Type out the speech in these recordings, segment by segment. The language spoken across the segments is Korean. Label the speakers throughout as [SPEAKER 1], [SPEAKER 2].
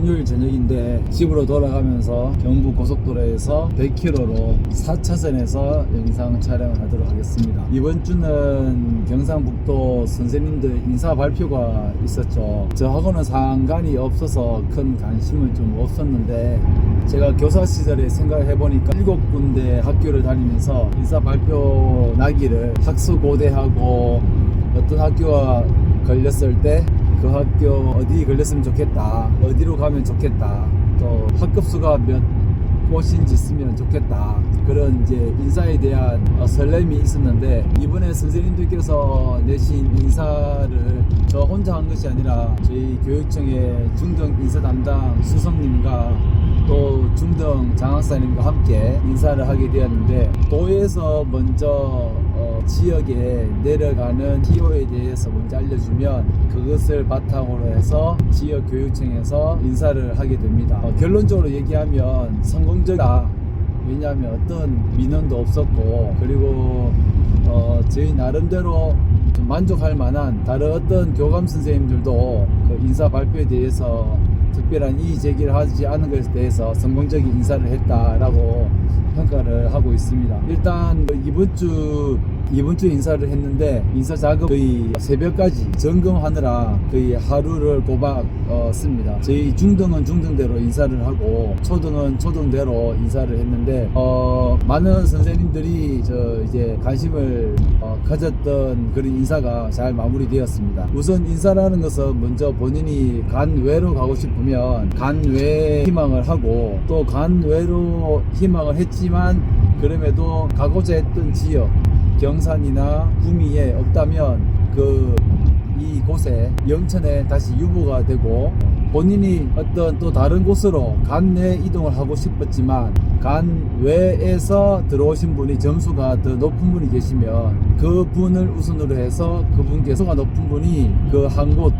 [SPEAKER 1] 금요일 저녁인데 집으로 돌아가면서 경부 고속도로에서 100km로 4차선에서 영상 촬영을 하도록 하겠습니다. 이번 주는 경상북도 선생님들 인사 발표가 있었죠. 저하고는 상관이 없어서 큰 관심은 좀 없었는데 제가 교사 시절에 생각을 해보니까 7군데 학교를 다니면서 인사 발표 나기를 학수고대하고 어떤 학교가 걸렸을 때 그 학교 어디 걸렸으면 좋겠다, 어디로 가면 좋겠다, 또 학급수가 몇 곳인지 쓰면 좋겠다, 그런 이제 인사에 대한 설렘이 있었는데, 이번에 선생님들께서 내신 인사를 저 혼자 한 것이 아니라 저희 교육청의 중등 인사 담당 수석님과 또 중등 장학사님과 함께 인사를 하게 되었는데, 도에서 먼저 지역에 내려가는 TO에 대해서 먼저 알려주면 그것을 바탕으로 해서 지역 교육청에서 인사를 하게 됩니다. 결론적으로 얘기하면 성공적이다. 왜냐하면 어떤 민원도 없었고, 그리고 저희 나름대로 좀 만족할 만한 다른 어떤 교감 선생님들도 그 인사 발표에 대해서 특별한 이의 제기를 하지 않은 것에 대해서 성공적인 인사를 했다라고 평가를 하고 있습니다. 일단 이번 주 인사를 했는데, 인사 작업 거의 새벽까지 점검하느라 거의 하루를 꼬박 씁니다. 저희 중등은 중등대로 인사를 하고 초등은 초등대로 인사를 했는데, 많은 선생님들이 이제 관심을 가졌던 그런 인사가 잘 마무리되었습니다. 우선 인사라는 것은 먼저 본인이 간외로 가고 싶으면 간외 희망을 하고, 또 간외로 희망을 했지만 그럼에도 가고자 했던 지역 경산이나 구미에 없다면 이곳에 영천에 다시 유보가 되고, 본인이 어떤 또 다른 곳으로 간내 이동을 하고 싶었지만 간외에서 들어오신 분이 점수가 더 높은 분이 계시면 그 분을 우선으로 해서 그분께서가 높은 분이 그 한 곳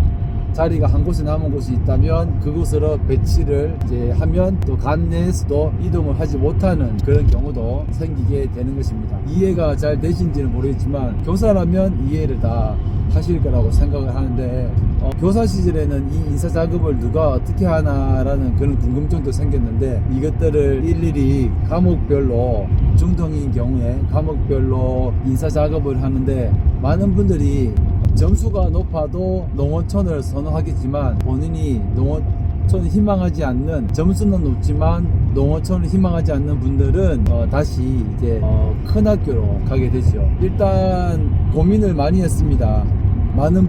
[SPEAKER 1] 자리가 한 곳에 남은 곳이 있다면 그곳으로 배치를 이제 하면 또 간내에서도 이동을 하지 못하는 그런 경우도 생기게 되는 것입니다. 이해가 잘 되신지는 모르겠지만 교사라면 이해를 다 하실 거라고 생각을 하는데, 교사 시절에는 이 인사 작업을 누가 어떻게 하나라는 그런 궁금증도 생겼는데, 이것들을 일일이 과목별로 중등인 경우에 과목별로 인사 작업을 하는데, 많은 분들이 점수가 높아도 농어촌을 선호하겠지만 본인이 농어촌을 희망하지 않는, 점수는 높지만 농어촌을 희망하지 않는 분들은 다시 이제 큰 학교로 가게 되죠. 일단 고민을 많이 했습니다. 많은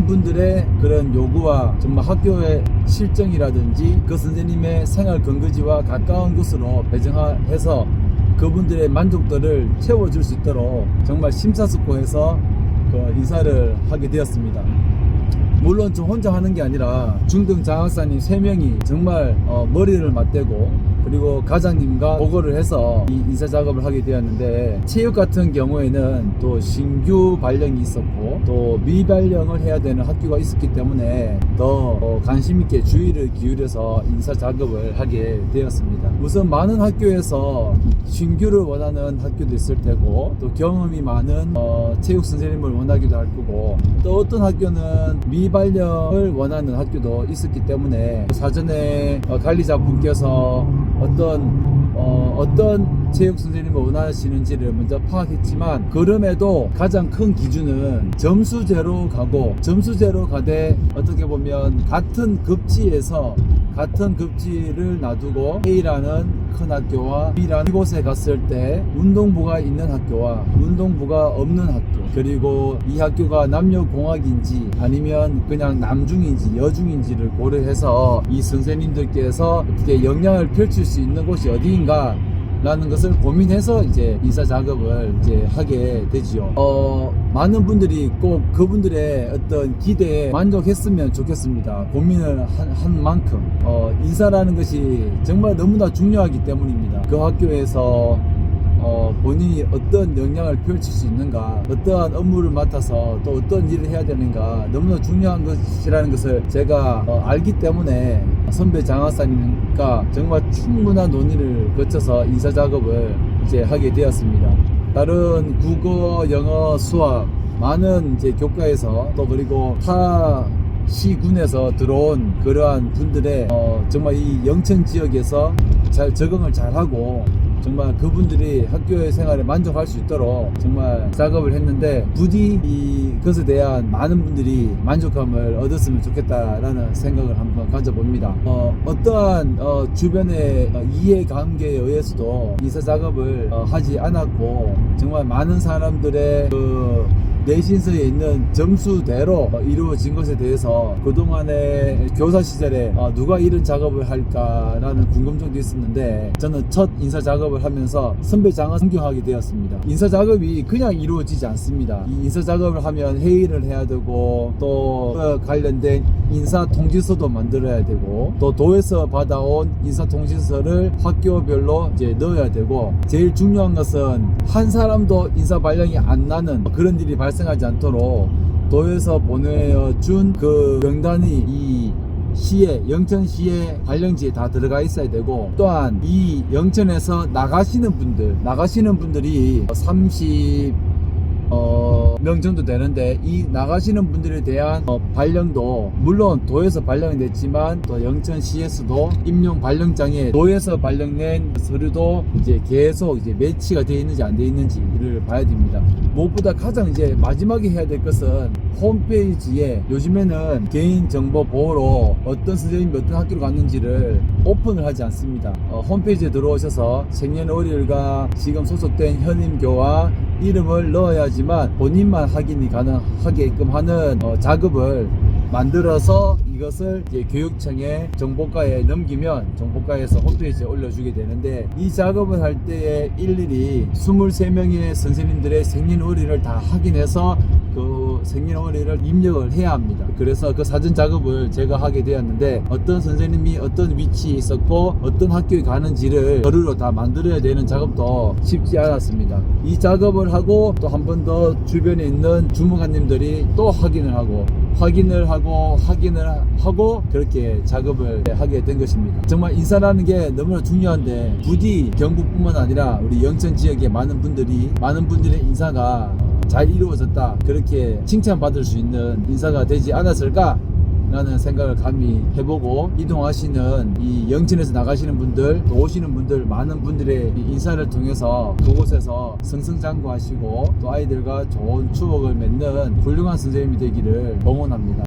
[SPEAKER 1] 분들의 그런 요구와 정말 학교의 실정이라든지 그 선생님의 생활 근거지와 가까운 곳으로 배정해서 그분들의 만족도를 채워줄 수 있도록 정말 심사숙고해서 인사를 하게 되었습니다. 물론 저 혼자 하는 게 아니라 중등 장학사님 3명이 정말 머리를 맞대고, 그리고 과장님과 보고를 해서 이 인사 작업을 하게 되었는데, 체육 같은 경우에는 또 신규 발령이 있었고 또 미발령을 해야 되는 학교가 있었기 때문에 더 관심 있게 주의를 기울여서 인사 작업을 하게 되었습니다. 우선 많은 학교에서 신규를 원하는 학교도 있을 테고, 또 경험이 많은 체육 선생님을 원하기도 할 거고, 또 어떤 학교는 미발령을 원하는 학교도 있었기 때문에 사전에 관리자분께서 어떤 체육 선생님을 원하시는지를 먼저 파악했지만, 그럼에도 가장 큰 기준은 점수제로 가되 어떻게 보면 같은 급지에서 같은 급지를 놔두고 A라는 큰 학교와 B라는 이곳에 갔을 때 운동부가 있는 학교와 운동부가 없는 학교, 그리고 이 학교가 남녀공학인지 아니면 그냥 남중인지 여중인지를 고려해서 이 선생님들께서 어떻게 역량을 펼칠 수 있는 곳이 어디인가 라는 것을 고민해서 이제 인사 작업을 이제 하게 되지요. 많은 분들이 꼭 그분들의 어떤 기대에 만족했으면 좋겠습니다. 고민을 한 만큼 인사라는 것이 정말 너무나 중요하기 때문입니다. 그 학교에서 본인이 어떤 역량을 펼칠 수 있는가, 어떠한 업무를 맡아서 또 어떤 일을 해야 되는가, 너무나 중요한 것이라는 것을 제가 알기 때문에 선배 장학사님과 정말 충분한 논의를 거쳐서 인사 작업을 이제 하게 되었습니다. 다른 국어, 영어, 수학 많은 이제 교과에서 또 그리고 타 시군에서 들어온 그러한 분들의 정말 이 영천 지역에서 잘 적응을 잘하고 정말 그분들이 학교의 생활에 만족할 수 있도록 정말 작업을 했는데 부디 이것에 대한 많은 분들이 만족감을 얻었으면 좋겠다라는 생각을 한번 가져봅니다. 어떠한 주변의 이해관계에 의해서도 인사 작업을 하지 않았고 정말 많은 사람들의 그 내신서에 있는 점수대로 이루어진 것에 대해서 그동안의 교사 시절에 누가 이런 작업을 할까라는 궁금증도 있었는데 저는 첫 인사 작업을 하면서 선배장을 존경하게 되었습니다. 인사 작업이 그냥 이루어지지 않습니다. 이 인사 작업을 하면 회의를 해야 되고 또 관련된 인사 통지서도 만들어야 되고 또 도에서 받아온 인사 통지서를 학교별로 이제 넣어야 되고 제일 중요한 것은 한 사람도 인사 발령이 안 나는 그런 일이 발생하지 않도록 도에서 보내준 그 명단이 이 시에 영천시의 발령지에 다 들어가 있어야 되고 또한 이 영천에서 나가시는 분들이 30명 정도 되는데 이 나가시는 분들에 대한 발령도 물론 도에서 발령이 냈지만 또 영천시에서도 임용 발령장에 도에서 발령낸 서류도 이제 계속 이제 매치가 되어 있는지 안 되어 있는지를 봐야 됩니다. 무엇보다 가장 이제 마지막에 해야 될 것은 홈페이지에 요즘에는 개인정보 보호로 어떤 선생님이 어떤 학교로 갔는지를 오픈을 하지 않습니다. 홈페이지에 들어오셔서 생년월일과 지금 소속된 현임교와 이름을 넣어야지만 본인만 확인이 가능하게끔 하는 작업을 만들어서 이것을 이제 교육청의 정보과에 넘기면 정보과에서 홈페이지에 올려주게 되는데 이 작업을 할 때에 일일이 23명의 선생님들의 생년월일을 다 확인해서 그 생년월일을 입력을 해야 합니다. 그래서 그 사전 작업을 제가 하게 되었는데 어떤 선생님이 어떤 위치에 있었고 어떤 학교에 가는지를 서류로 다 만들어야 되는 작업도 쉽지 않았습니다. 이 작업을 하고 또 한 번 더 주변에 있는 주무관님들이 또 확인을 하고 그렇게 작업을 하게 된 것입니다. 정말 인사라는 게 너무나 중요한데 부디 경북뿐만 아니라 우리 영천 지역의 많은 분들의 인사가 잘 이루어졌다 그렇게 칭찬받을 수 있는 인사가 되지 않았을까 라는 생각을 감히 해보고 이동하시는 이 영천에서 나가시는 분들 또 오시는 분들 많은 분들의 인사를 통해서 그곳에서 승승장구하시고 또 아이들과 좋은 추억을 맺는 훌륭한 선생님이 되기를 응원합니다.